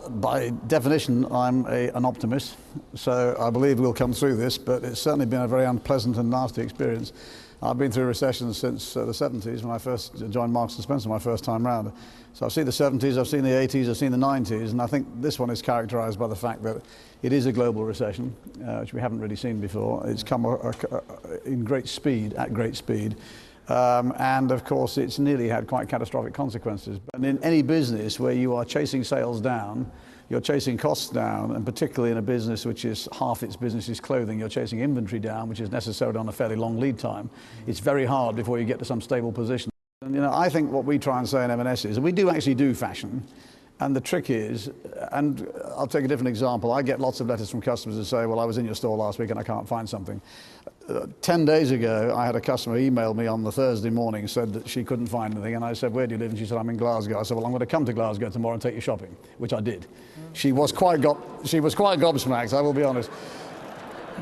by definition, I'm an optimist, so I believe we'll come through this, but it's certainly been a very unpleasant and nasty experience. I've been through recessions since the 70s when I first joined Marks & Spencer my first time round. So I've seen the 70s, I've seen the 80s, I've seen the 90s, and I think this one is characterised by the fact that it is a global recession, which we haven't really seen before. It's come in great speed, at great speed. And of course it's nearly had quite catastrophic consequences. And in any business where you are chasing sales down, you're chasing costs down, and particularly in a business which is half its business is clothing, you're chasing inventory down, which is necessarily on a fairly long lead time. It's very hard before you get to some stable position. And I think what we try and say in M&S is, and we do actually do fashion, and the trick is, and I'll take a different example, I get lots of letters from customers who say, well, I was in your store last week and I can't find something. 10 days ago, I had a customer email me on the Thursday morning, said that she couldn't find anything, and I said, where do you live? And she said, I'm in Glasgow. I said, well, I'm going to come to Glasgow tomorrow and take you shopping, which I did. She was quite gobsmacked, I will be honest.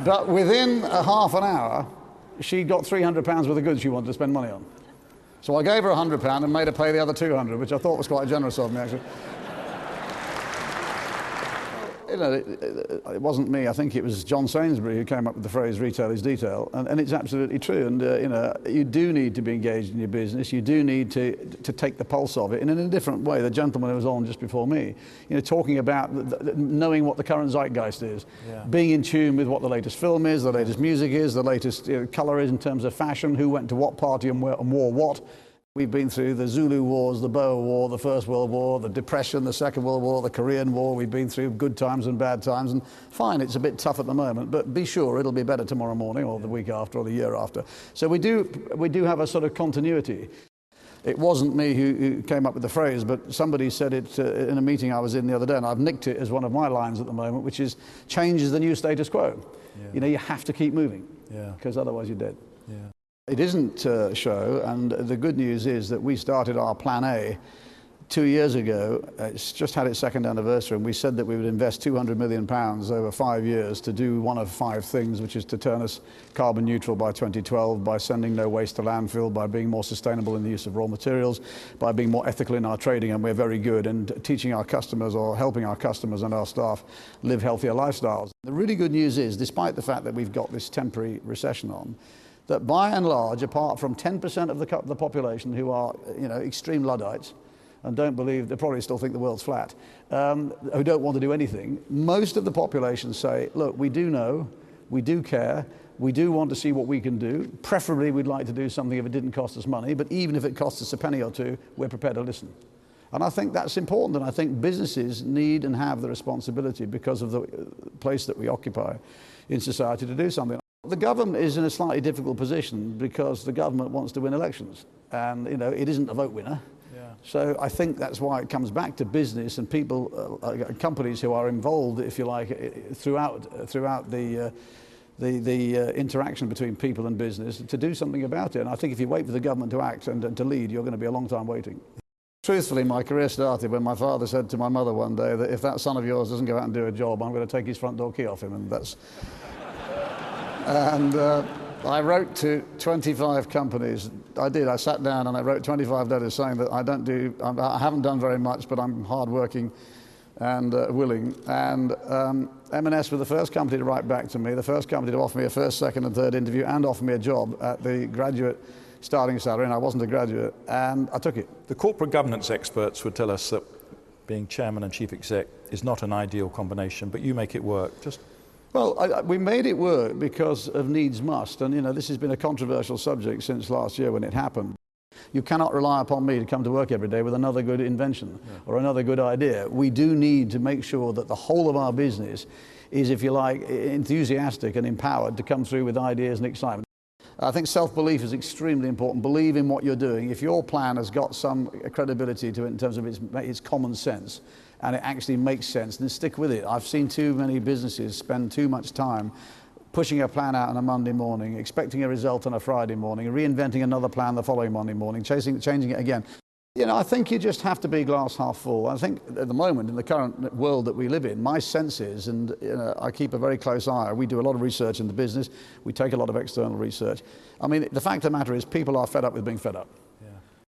But within a half an hour, she got £300 worth of goods she wanted to spend money on. So I gave her £100 and made her pay the other £200, which I thought was quite generous of me, actually. It wasn't me. I think it was John Sainsbury who came up with the phrase "retail is detail," and it's absolutely true. And you do need to be engaged in your business. You do need to take the pulse of it, and in a different way. The gentleman who was on just before me, talking about knowing what the current zeitgeist is, being in tune with what the latest film is, the latest music is, the latest colour is in terms of fashion, who went to what party and wore what. We've been through the Zulu Wars, the Boer War, the First World War, the Depression, the Second World War, the Korean War. We've been through good times and bad times, and fine, it's a bit tough at the moment, but be sure it'll be better tomorrow morning or the week after or the year after. So we do have a sort of continuity. It wasn't me who came up with the phrase, but somebody said it in a meeting I was in the other day, and I've nicked it as one of my lines at the moment, which is, change is the new status quo. Yeah. You have to keep moving, because otherwise you're dead. Yeah. It isn't show, and the good news is that we started our Plan A 2 years ago. It's just had its second anniversary, and we said that we would invest £200 million over 5 years to do one of 5 things, which is to turn us carbon neutral by 2012, by sending no waste to landfill, by being more sustainable in the use of raw materials, by being more ethical in our trading, and we're very good, and teaching our customers or helping our customers and our staff live healthier lifestyles. The really good news is, despite the fact that we've got this temporary recession on, that by and large, apart from 10% of the population who are, extreme Luddites and don't believe, they probably still think the world's flat, who don't want to do anything, most of the population say, look, we do know, we do care, we do want to see what we can do. Preferably, we'd like to do something if it didn't cost us money, but even if it costs us a penny or two, we're prepared to listen. And I think that's important, and I think businesses need and have the responsibility, because of the place that we occupy in society, to do something. The government is in a slightly difficult position because the government wants to win elections, and it isn't a vote winner. So I think that's why it comes back to business and people, companies who are involved, if you like, throughout the interaction between people and business, to do something about it. And I think if you wait for the government to act and to lead, you're going to be a long time waiting. Truthfully, my career started when my father said to my mother one day that if that son of yours doesn't go out and do a job, I'm going to take his front door key off him, and that's. And I wrote to 25 companies. I sat down and I wrote 25 letters saying that I haven't done very much, but I'm hardworking and willing. And M&S were the first company to write back to me, the first company to offer me a first, second and third interview and offer me a job at the graduate starting salary, and I wasn't a graduate, and I took it. The corporate governance experts would tell us that being chairman and chief exec is not an ideal combination, but you make it work. Well, we made it work because of needs must, and this has been a controversial subject since last year when it happened. You cannot rely upon me to come to work every day with another good invention or another good idea. We do need to make sure that the whole of our business is, if you like, enthusiastic and empowered to come through with ideas and excitement. I think self-belief is extremely important. Believe in what you're doing. If your plan has got some credibility to it in terms of its common sense, and it actually makes sense, then stick with it. I've seen too many businesses spend too much time pushing a plan out on a Monday morning, expecting a result on a Friday morning, reinventing another plan the following Monday morning, changing it again. I think you just have to be glass half full. I think at the moment, in the current world that we live in, my sense is, and I keep a very close eye, we do a lot of research in the business, we take a lot of external research. I mean, the fact of the matter is people are fed up with being fed up.